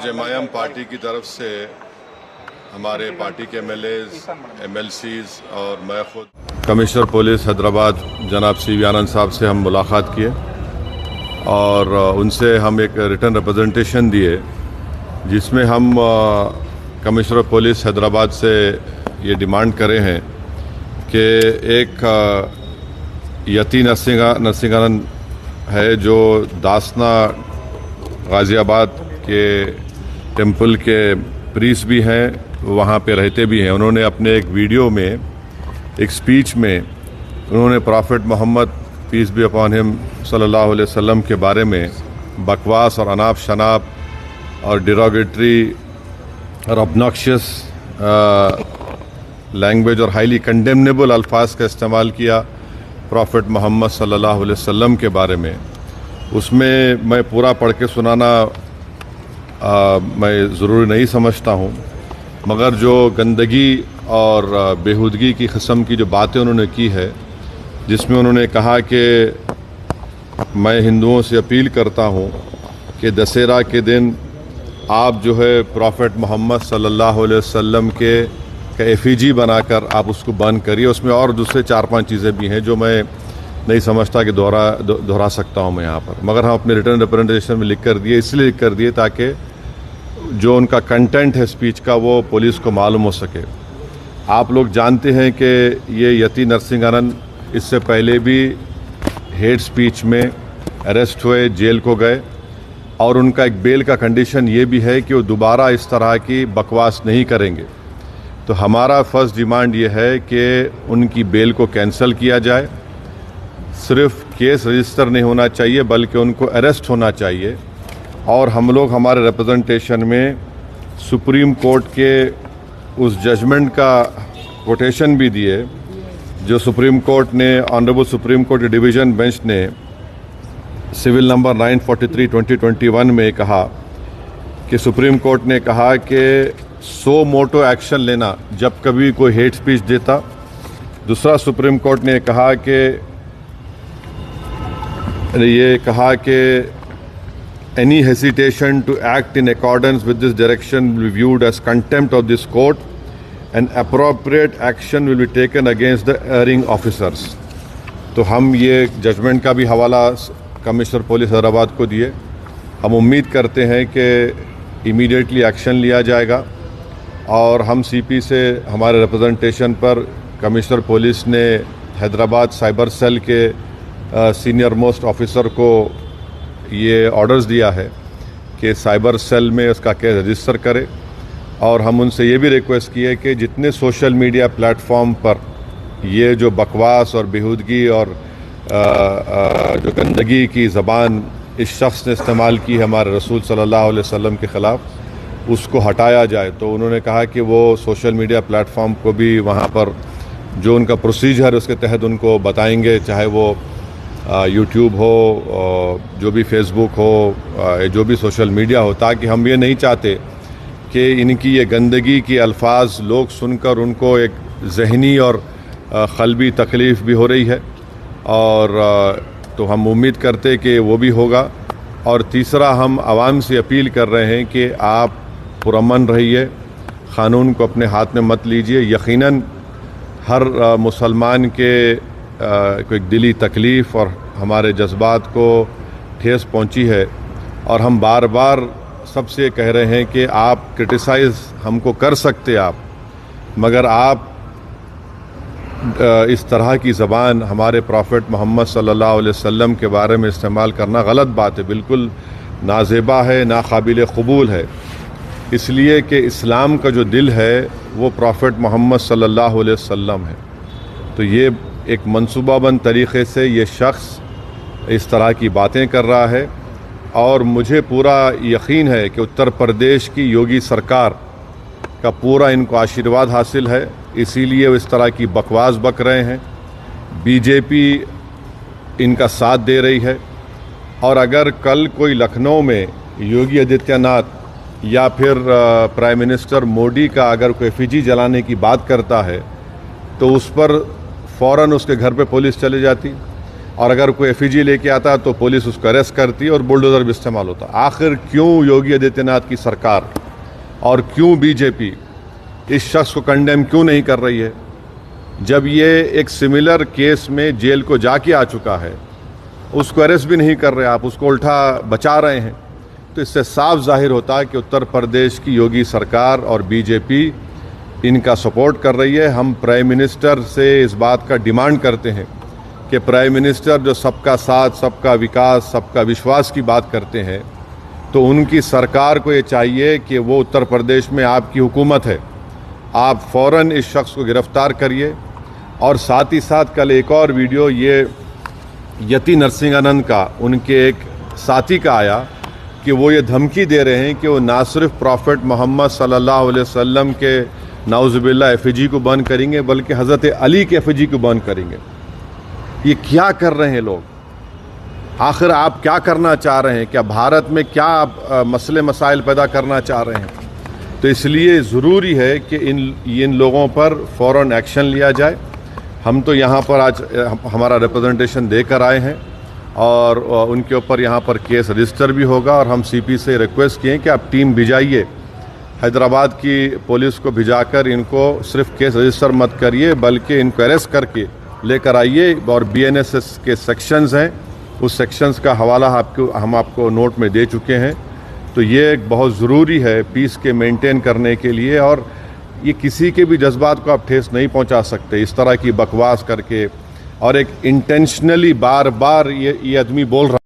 जमायम party की तरफ से हमारे पार्टी के MLCs और मैं खुद कमिश्नर पुलिस हैदराबाद जनाब CV आनंद साहब से हम मुलाकात किए और उनसे हम एक रिटर्न रिप्रेजेंटेशन दिए जिसमें हम कमिश्नर पुलिस हैदराबाद से ये डिमांड करे हैं कि एक यती नरसिंहानंद है जो दासना गाज़ियाबाद के टेंपल के प्रीस्ट भी हैं, वहाँ पे रहते भी हैं। उन्होंने अपने एक वीडियो में, एक स्पीच में उन्होंने prophet Mohammad peace be upon him सल्लल्लाहु अलैहि वसल्लम के बारे में बकवास और अनाप शनाप और डिरोगेटरी और ऑब्नॉक्शियस लैंग्वेज और हाईली कंडेमनेबल अल्फाज का इस्तेमाल किया प्रॉफिट मोहम्मद सल्लल्लाहु अलैहि वसल्लम के बारे में। उसमें मैं पूरा पढ़ के सुनाना मैं ज़रूरी नहीं समझता हूँ, मगर जो गंदगी और बेहूदगी की किस्म की जो बातें उन्होंने की है, जिसमें उन्होंने कहा कि मैं हिंदुओं से अपील करता हूँ कि दशहरा के दिन आप जो है प्रॉफिट मोहम्मद सल्लल्लाहु अलैहि वसल्लम के एफिजी बनाकर आप उसको बंद करिए। उसमें और दूसरे 4-5 चीज़ें भी हैं जो मैं नहीं समझता कि दोहरा सकता हूँ मैं यहाँ पर, मगर हम अपने रिटर्न रिप्रेजेंटेशन में लिख कर दिए, इसलिए लिख कर दिए ताकि जो उनका कंटेंट है स्पीच का वो पुलिस को मालूम हो सके। आप लोग जानते हैं कि ये यती नरसिंहानंद इससे पहले भी हेट स्पीच में अरेस्ट हुए, जेल को गए, और उनका एक बेल का कंडीशन ये भी है कि वो दोबारा इस तरह की बकवास नहीं करेंगे। तो हमारा फर्स्ट डिमांड ये है कि उनकी बेल को कैंसिल किया जाए। सिर्फ केस रजिस्टर नहीं होना चाहिए बल्कि उनको अरेस्ट होना चाहिए। और हम लोग हमारे रिप्रेजेंटेशन में सुप्रीम कोर्ट के उस जजमेंट का कोटेशन भी दिए जो सुप्रीम कोर्ट ने, honourable supreme court division bench ने सिविल नंबर 943/2021 में कहा कि सुप्रीम कोर्ट ने कहा कि सो मोटो एक्शन लेना जब कभी कोई हेट स्पीच देता। दूसरा, सुप्रीम कोर्ट ने कहा कि any hesitation to act in accordance with this direction will be viewed as contempt of this court and appropriate action will be taken against the erring officers। तो हम ये judgement का भी हवाला कमिश्नर पुलिस हैदराबाद को दिए। हम उम्मीद करते हैं कि इमीडिएटली एक्शन लिया जाएगा और हम CP से हमारे रिप्रेजेंटेशन पर कमिश्नर पुलिस ने हैदराबाद साइबर सेल के सीनियर मोस्ट ऑफिसर को ये ऑर्डर्स दिया है कि साइबर सेल में उसका केस रजिस्टर करे। और हम उनसे ये भी रिक्वेस्ट की है कि जितने सोशल मीडिया प्लेटफॉर्म पर ये जो बकवास और बेहूदगी और जो गंदगी की ज़बान इस शख्स ने इस्तेमाल की है हमारे रसूल सल्लल्लाहु अलैहि वसल्लम के ख़िलाफ़, उसको हटाया जाए। तो उन्होंने कहा कि वो सोशल मीडिया प्लेटफॉर्म को भी वहाँ पर जो उनका प्रोसीजर है उसके तहत उनको बताएंगे, चाहे वो यूट्यूब हो, जो भी फेसबुक हो, जो भी सोशल मीडिया हो, ताकि हम ये नहीं चाहते कि इनकी ये गंदगी की अल्फाज लोग सुनकर उनको एक जहनी और क़ल्बी तकलीफ़ भी हो रही है। और तो हम उम्मीद करते कि वो भी होगा। और तीसरा, हम आवाम से अपील कर रहे हैं कि आप पुरअमन रहिए, क़ानून को अपने हाथ में मत लीजिए। यकीनन हर मुसलमान के कोई दिली तकलीफ़ और हमारे जज्बात को ठेस पहुंची है, और हम बार बार सबसे कह रहे हैं कि आप क्रिटिसाइज़ हमको कर सकते आप, मगर आप इस तरह की ज़बान हमारे प्रॉफिट मोहम्मद सल्लल्लाहु अलैहि वसल्लम के बारे में इस्तेमाल करना गलत बात है, बिल्कुल नाज़ेबा है, नाकाबिल क़बूल है। इसलिए कि इस्लाम का जो दिल है वो प्रॉफिट मोहम्मद सल्लल्लाहु अलैहि वसल्लम है। तो ये एक मंसूबाबंद तरीक़े से ये शख्स इस तरह की बातें कर रहा है, और मुझे पूरा यकीन है कि उत्तर प्रदेश की योगी सरकार का पूरा इनको आशीर्वाद हासिल है, इसीलिए वो इस तरह की बकवास बक रहे हैं। बीजेपी इनका साथ दे रही है, और अगर कल कोई लखनऊ में योगी आदित्यनाथ या फिर प्राइम मिनिस्टर मोदी का अगर कोई एफिजी जलाने की बात करता है तो उस पर फ़ौरन उसके घर पे पुलिस चली जाती। और अगर कोई एफईजी लेके आता तो पुलिस उसको अरेस्ट करती और बुलडोज़र भी इस्तेमाल होता। आखिर क्यों योगी आदित्यनाथ की सरकार और क्यों बीजेपी इस शख्स को कंडेम क्यों नहीं कर रही है? जब ये एक सिमिलर केस में जेल को जाके आ चुका है, उसको अरेस्ट भी नहीं कर रहे आप, उसको उल्टा बचा रहे हैं। तो इससे साफ जाहिर होता है कि उत्तर प्रदेश की योगी सरकार और बीजेपी इनका सपोर्ट कर रही है। हम प्राइम मिनिस्टर से इस बात का डिमांड करते हैं कि प्राइम मिनिस्टर जो सबका साथ, सबका विकास, सबका विश्वास की बात करते हैं, तो उनकी सरकार को ये चाहिए कि वो उत्तर प्रदेश में आपकी हुकूमत है, आप फ़ौरन इस शख्स को गिरफ़्तार करिए। और साथ ही साथ कल एक और वीडियो ये यति नरसिंहानंद का, उनके एक साथी का आया कि वो ये धमकी दे रहे हैं कि वो ना सिर्फ प्रॉफेट मोहम्मद सल्लल्लाहु अलैहि वसल्लम के नाउज़ुबिल्लाह एफईजी को बंद करेंगे, बल्कि हज़रत अली के एफईजी को बंद करेंगे। ये क्या कर रहे हैं लोग? आखिर आप क्या करना चाह रहे हैं? क्या भारत में क्या आप मसले मसाइल पैदा करना चाह रहे हैं? तो इसलिए ज़रूरी है कि इन लोगों पर फ़ौरन एक्शन लिया जाए। हम तो यहाँ पर आज हमारा रिप्रेजेंटेशन देकर आए हैं और उनके ऊपर यहाँ पर केस रजिस्टर भी होगा। और हम सीपी से रिक्वेस्ट किए कि आप टीम भिजाइए, हैदराबाद की पुलिस को भिजाकर इनको सिर्फ केस रजिस्टर मत करिए, बल्कि इनको अरेस्ट करके लेकर आइए। और बीएनएसएस के सेक्शंस हैं, उस सेक्शंस का हवाला हम आपको नोट में दे चुके हैं। तो ये एक बहुत ज़रूरी है पीस के मेंटेन करने के लिए। और ये किसी के भी जज्बात को आप ठेस नहीं पहुंचा सकते इस तरह की बकवास करके। और एक इंटेंशनली बार बार ये आदमी बोल रहा